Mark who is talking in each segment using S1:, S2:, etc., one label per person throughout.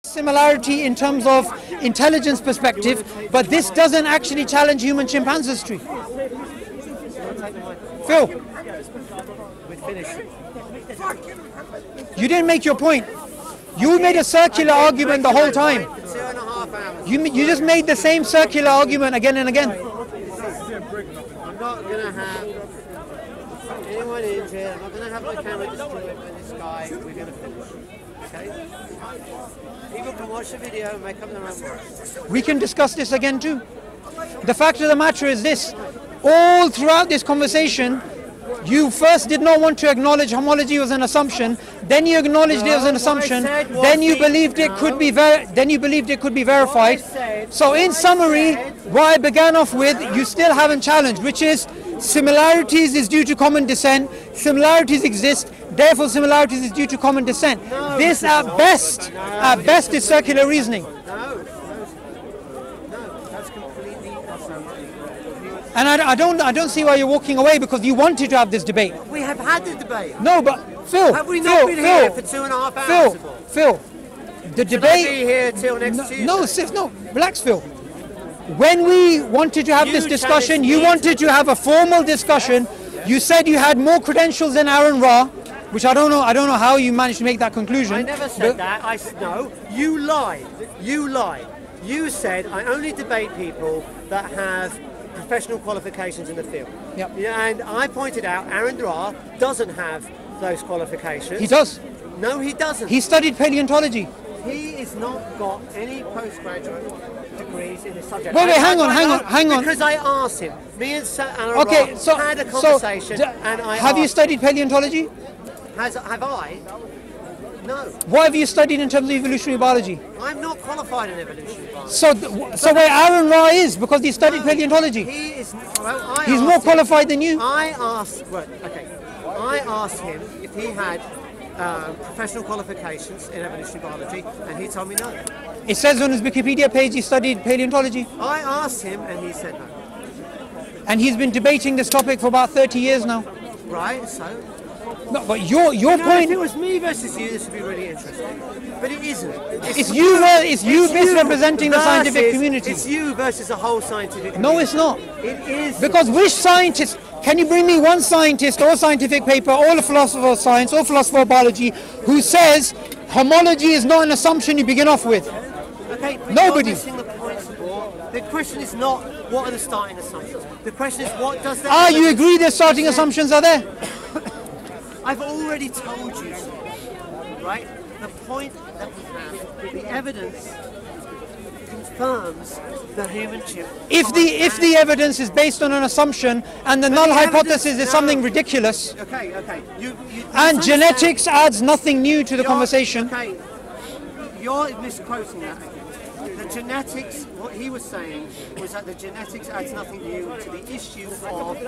S1: Similarity in terms of intelligence perspective, but this doesn't actually challenge human chimpanzee. Phil, you didn't make your point. You made a circular argument the whole time. You just made the same circular argument again and again.
S2: I'm not going to have anyone injured. I'm not going to have my camera destroyed by this guy. We're going to finish. Okay? People can watch the video and make up their own minds.
S1: We can discuss this again too. The fact of the matter is this. All throughout this conversation, you first did not want to acknowledge homology was an assumption, then you acknowledged it was an assumption, then you believed it could be verified. So in summary, what I began off with, you still haven't challenged, which is similarities is due to common descent, similarities exist, therefore similarities is due to common descent. This at best is circular reasoning. And I don't see why you're walking away, because you wanted to have this debate.
S2: We have had the debate.
S1: No, but Phil,
S2: have we not been here for 2.5 hours?
S1: Phil, the
S2: Should
S1: debate.
S2: I be here till next Tuesday?
S1: No, relax, Phil. When we wanted to have this discussion, you wanted to have a formal discussion. You said you had more credentials than Aaron Ra, which I don't know how you managed to make that conclusion.
S2: I never said that. No, you lied. You lied. You said I only debate people that have professional qualifications in the field.
S1: Yep.
S2: Yeah, and I pointed out Aaron Ra doesn't have those qualifications.
S1: He does.
S2: No, he doesn't.
S1: He studied paleontology.
S2: He has not got any postgraduate degrees in this subject.
S1: Wait, hang on.
S2: Because I asked him. Me and Aaron
S1: Okay,
S2: Ra had a conversation, and I
S1: have you studied paleontology?
S2: Have I? No.
S1: What have you studied in terms of evolutionary biology?
S2: I'm not qualified in evolutionary biology.
S1: So where Aaron Ra is, because he studied paleontology.
S2: He is. Well,
S1: He's more qualified than you.
S2: I asked him if he had professional qualifications in evolutionary biology, and he told me no.
S1: It says on his Wikipedia page he studied paleontology.
S2: I asked him, and he said no.
S1: And he's been debating this topic for about 30 years now.
S2: Right. So.
S1: No, but your point.
S2: If it was me versus you, this would be really interesting. But it isn't.
S1: It's you misrepresenting the scientific community.
S2: It's you versus a whole scientific community.
S1: No, it's not.
S2: It is.
S1: Because which scientist? Can you bring me one scientist or scientific paper or a philosopher of science or philosopher of biology who says homology is not an assumption you begin off with?
S2: Okay,
S1: nobody.
S2: You're missing the point, Suboor. The question is not what are the starting assumptions. The question is what does that.
S1: Ah, you agree the starting assumptions are there?
S2: I've already told you, right? The point that we have, the evidence confirms the human chip.
S1: If the evidence is based on an assumption and the null hypothesis is something ridiculous,
S2: okay,
S1: and genetics adds nothing new to the conversation.
S2: Okay, you're misquoting that. The genetics, what he was saying was that the genetics adds nothing new to the issue of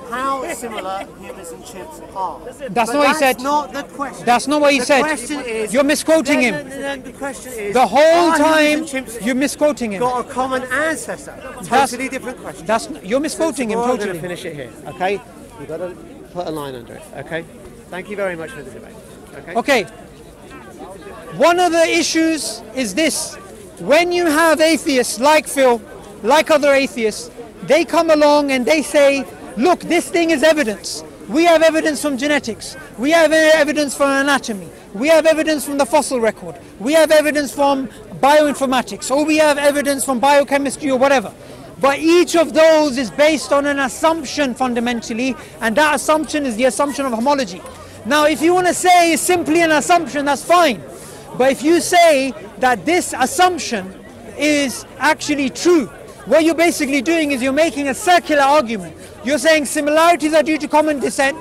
S2: how similar humans and chimps are.
S1: That's not what he said.
S2: That's not the question.
S1: That's not what he said.
S2: The question is...
S1: You're misquoting him.
S2: The question is...
S1: The whole
S2: are
S1: time
S2: humans and chimps
S1: you're misquoting him.
S2: got a common ancestor. Totally different question.
S1: You're misquoting him
S2: I'm
S1: totally.
S2: going to finish it here, okay? You've got to put a line under it, okay? Thank you very much for the debate, okay?
S1: Okay. One of the issues is this. When you have atheists like Phil, like other atheists, they come along and they say, look, this thing is evidence. We have evidence from genetics. We have evidence from anatomy. We have evidence from the fossil record. We have evidence from bioinformatics, or we have evidence from biochemistry or whatever. But each of those is based on an assumption fundamentally, and that assumption is the assumption of homology. Now, if you want to say it's simply an assumption, that's fine. But if you say that this assumption is actually true, what you're basically doing is you're making a circular argument. You're saying similarities are due to common descent,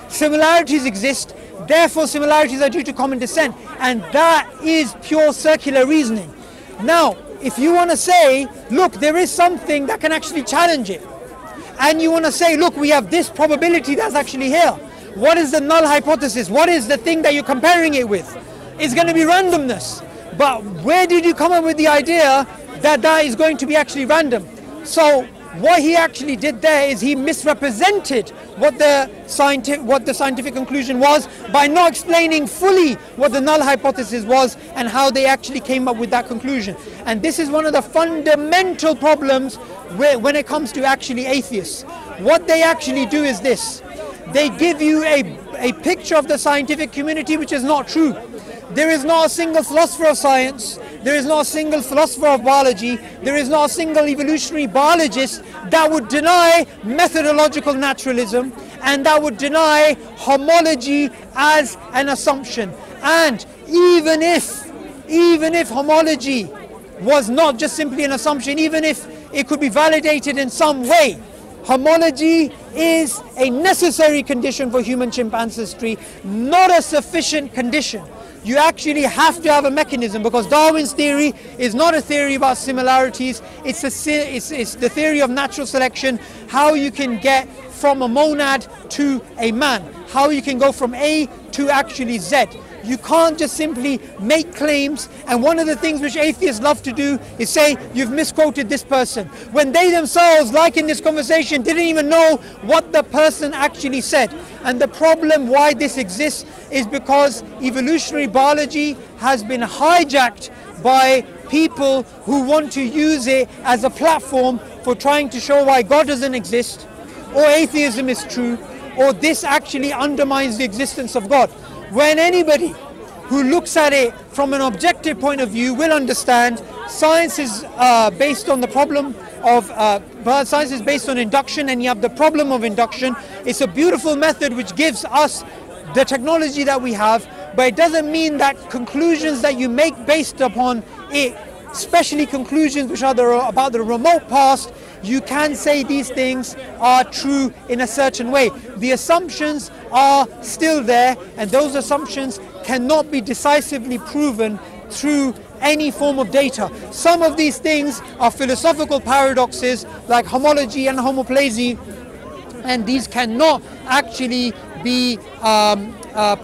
S1: similarities exist, therefore similarities are due to common descent, and that is pure circular reasoning. Now, if you want to say, look, there is something that can actually challenge it, and you want to say, look, we have this probability that's actually here. What is the null hypothesis? What is the thing that you're comparing it with? It's going to be randomness. But where did you come up with the idea that that is going to be actually random? So What he actually did there is he misrepresented what the scientific conclusion was by not explaining fully what the null hypothesis was and how they actually came up with that conclusion. And this is one of the fundamental problems when it comes to actually atheists. What they actually do is this: they give you a picture of the scientific community which is not true. There is not a single philosopher of science, there is not a single philosopher of biology, there is not a single evolutionary biologist that would deny methodological naturalism and that would deny homology as an assumption. And even if homology was not just simply an assumption, even if it could be validated in some way, homology is a necessary condition for human-chimp ancestry, not a sufficient condition. You actually have to have a mechanism, because Darwin's theory is not a theory about similarities, it's the theory of natural selection, how you can get from a monad to a man, how you can go from A to actually Z. You can't just simply make claims, and one of the things which atheists love to do is say, you've misquoted this person, when they themselves, like in this conversation, didn't even know what the person actually said. And the problem why this exists is because evolutionary biology has been hijacked by people who want to use it as a platform for trying to show why God doesn't exist, or atheism is true, or this actually undermines the existence of God. When anybody who looks at it from an objective point of view will understand science is based on the problem of science is based on induction, and you have the problem of induction. It's a beautiful method which gives us the technology that we have, but it doesn't mean that conclusions that you make based upon it, especially conclusions which are about the remote past, you can say these things are true in a certain way. The assumptions are still there, and those assumptions cannot be decisively proven through any form of data. Some of these things are philosophical paradoxes like homology and homoplasy, and these cannot actually be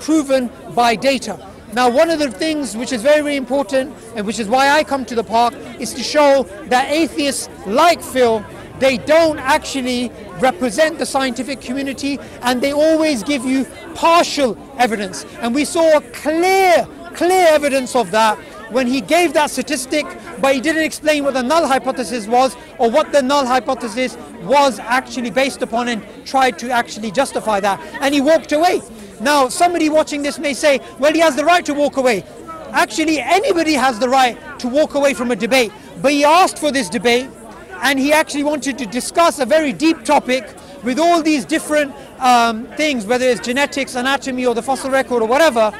S1: proven by data. Now, one of the things which is very, very important, and which is why I come to the park, is to show that atheists like Phil, they don't actually represent the scientific community, and they always give you partial evidence. And we saw clear evidence of that when he gave that statistic, but he didn't explain what the null hypothesis was, or what the null hypothesis was actually based upon, and tried to actually justify that. And he walked away. Now, somebody watching this may say, well, he has the right to walk away. Actually, anybody has the right to walk away from a debate, but he asked for this debate, and he actually wanted to discuss a very deep topic with all these different things, whether it's genetics, anatomy, or the fossil record, or whatever.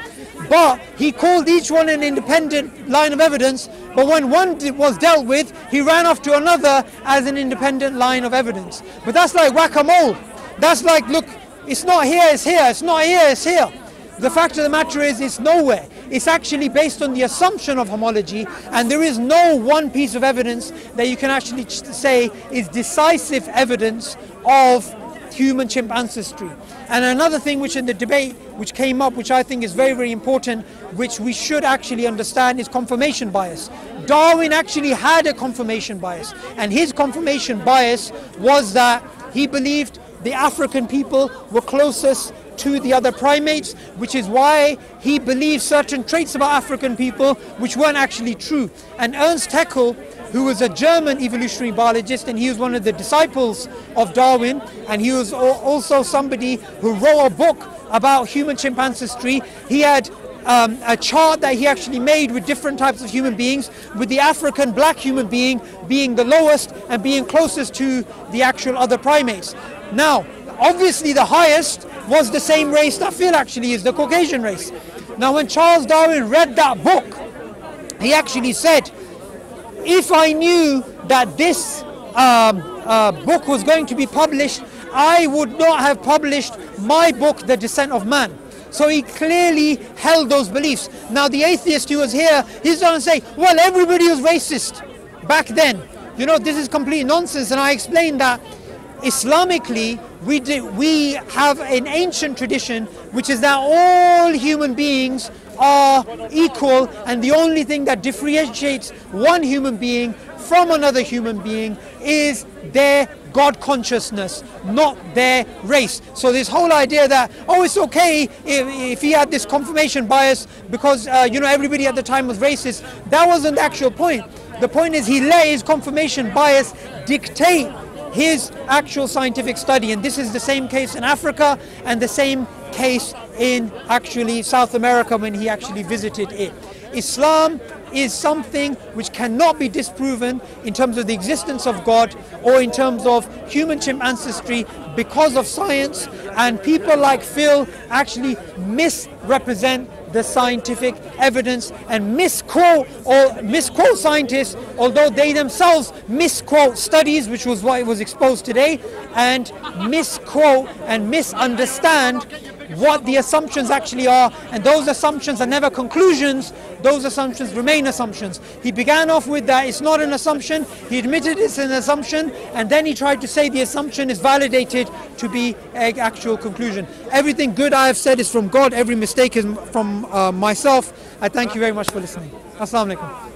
S1: But he called each one an independent line of evidence, but when one was dealt with, he ran off to another as an independent line of evidence. But that's like whack-a-mole. That's like, look, it's not here, it's here, it's not here, it's here. The fact of the matter is, it's nowhere. It's actually based on the assumption of homology, and there is no one piece of evidence that you can actually say is decisive evidence of human-chimp ancestry. And another thing which in the debate which came up, which I think is very, very important, which we should actually understand, is confirmation bias. Darwin actually had a confirmation bias, and his confirmation bias was that he believed the African people were closest to the other primates, which is why he believed certain traits about African people which weren't actually true. And Ernst Haeckel, who was a German evolutionary biologist, and he was one of the disciples of Darwin, and he was also somebody who wrote a book about human-chimp ancestry. He had a chart that he actually made with different types of human beings, with the African black human being the lowest and being closest to the actual other primates. Now, obviously the highest was the same race that Phil actually is, the Caucasian race. Now, when Charles Darwin read that book, he actually said, if I knew that this book was going to be published, I would not have published my book, The Descent of Man. So he clearly held those beliefs. Now, the atheist who was here, he's going to say, well, everybody was racist back then. You know, this is complete nonsense. And I explained that Islamically, we have an ancient tradition, which is that all human beings are equal, and the only thing that differentiates one human being from another human being is their God consciousness, not their race. So this whole idea that, oh, it's okay if he had this confirmation bias because everybody at the time was racist, that wasn't the actual point. The point is he let his confirmation bias dictate his actual scientific study, and this is the same case in Africa and the same case in actually South America when he actually visited it. Islam is something which cannot be disproven in terms of the existence of God or in terms of human chimp ancestry because of science, and people like Phil actually misrepresent the scientific evidence and misquote scientists, although they themselves misquote studies, which was what was exposed today, and misquote and misunderstand what the assumptions actually are, and those assumptions are never conclusions, those assumptions remain assumptions. He began off with that it's not an assumption, he admitted it's an assumption, and then he tried to say the assumption is validated to be an actual conclusion. Everything good I have said is from God, every mistake is from myself. I thank you very much for listening. Assalamu alaikum.